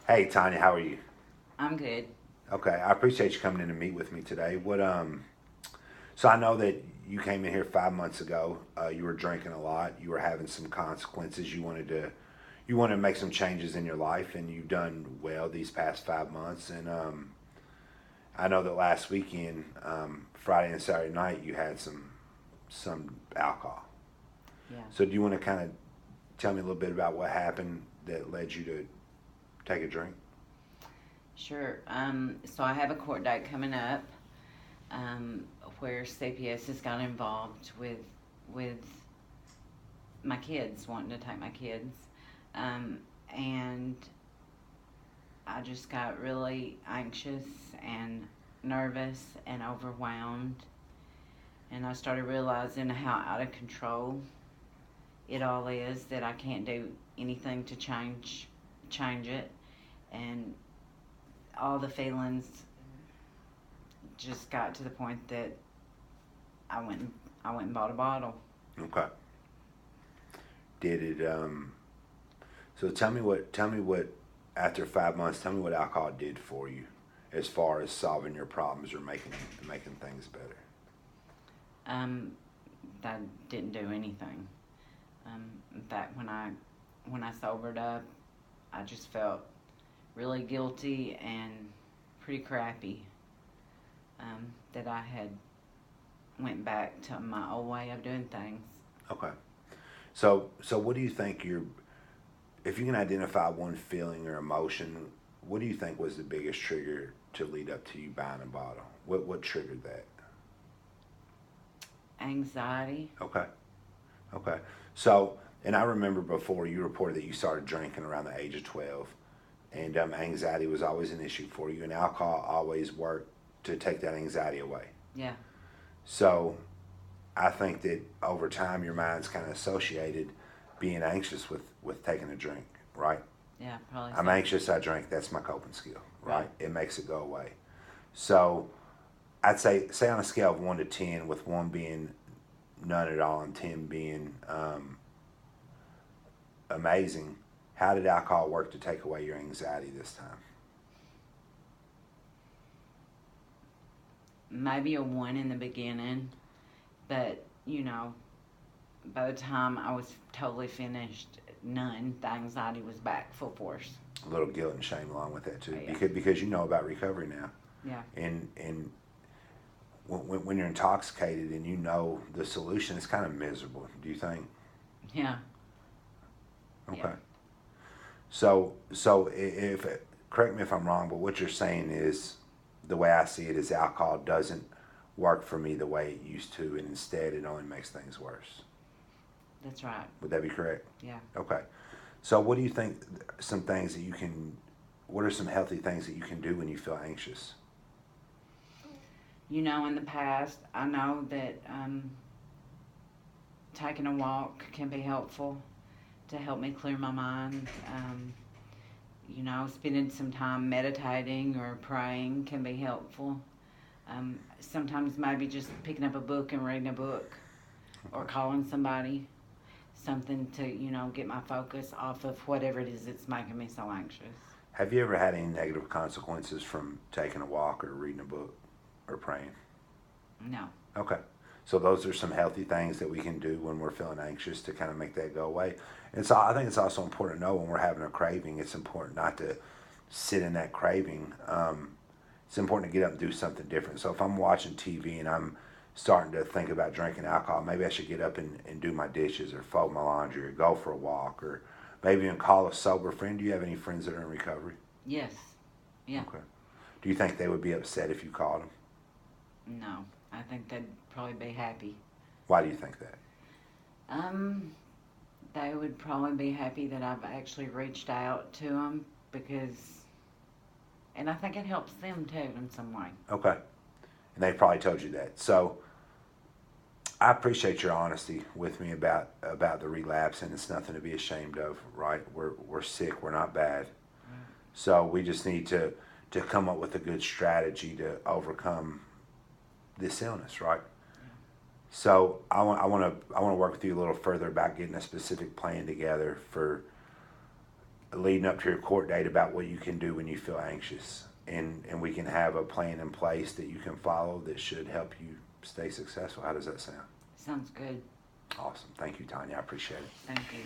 Hey Tanya, how are you? I'm good. Okay, I appreciate you coming in to meet with me today. So I know that you came in here 5 months ago. You were drinking a lot. You were having some consequences. You wanted to make some changes in your life, and you've done well these past 5 months. And I know that last weekend, Friday and Saturday night, you had some alcohol. Yeah, So do you want to kind of tell me a little bit about what happened that led you to take a drink? sure. So I have a court date coming up um, where CPS has got involved with my kids, wanting to take my kids, um, and I just got really anxious and nervous and overwhelmed, and I started realizing how out of control it all is. That I can't do anything to change it, and all the feelings just got to the point that I went and, I went and bought a bottle. Okay. Did it? So tell me what after 5 months, tell me what alcohol did for you, as far as solving your problems or making things better. Um, that didn't do anything. In fact, when I sobered up, I just felt really guilty and pretty crappy that I had went back to my old way of doing things. Okay. So what do you think if you can identify one feeling or emotion, what do you think was the biggest trigger to lead up to you buying a bottle? What triggered that? Anxiety. Okay. Okay. So, and I remember before you reported that you started drinking around the age of 12, and anxiety was always an issue for you, and alcohol always worked to take that anxiety away. Yeah, So, I think that over time your mind's kind of associated being anxious with taking a drink, right? yeah, probably I'm so. anxious, I drink, that's my coping skill, Right. right? It makes it go away. So, I'd say on a scale of 1 to 10, with 1 being none at all and 10 being amazing, how did alcohol work to take away your anxiety this time? Maybe a one in the beginning, but by the time I was totally finished, none. The anxiety was back full force. A little guilt and shame along with that Oh, too, yeah. because you know about recovery now, Yeah. and when you're intoxicated and you know the solution, it's kind of miserable. Do you think? Yeah. Yeah. Okay. So if correct me if I'm wrong, but what you're saying is the way I see it is alcohol doesn't work for me the way it used to, and instead it only makes things worse. That's right. Would that be correct? Yeah. Okay. So what do you think? Some things that you can. What are some healthy things that you can do when you feel anxious? In the past, I know that taking a walk can be helpful to help me clear my mind. Spending some time meditating or praying can be helpful. Sometimes maybe just picking up a book and reading a book or Okay. calling somebody, something to, get my focus off of whatever it is that's making me so anxious. Have you ever had any negative consequences from taking a walk or reading a book or praying? No. Okay. So those are some healthy things that we can do when we're feeling anxious to kind of make that go away. And so I think it's also important to know when we're having a craving, it's important not to sit in that craving. It's important to get up and do something different. So if I'm watching TV and I'm starting to think about drinking alcohol, maybe I should get up and do my dishes or fold my laundry or go for a walk or maybe even call a sober friend. Do you have any friends that are in recovery? Yes. Yeah. Okay. Do you think they would be upset if you called them? No. I think they'd probably be happy. Why do you think that? Um, they would probably be happy that I've actually reached out to them because, and I think it helps them too in some way. Okay. And they probably told you that. So I appreciate your honesty with me about the relapse, and it's nothing to be ashamed of, right? We're sick, we're not bad. Right. So we just need to come up with a good strategy to overcome this illness, right? So I want to work with you a little further about getting a specific plan together for leading up to your court date about what you can do when you feel anxious. And we can have a plan in place that you can follow that should help you stay successful. How does that sound? Sounds good. Awesome. Thank you, Tanya. I appreciate it. Thank you.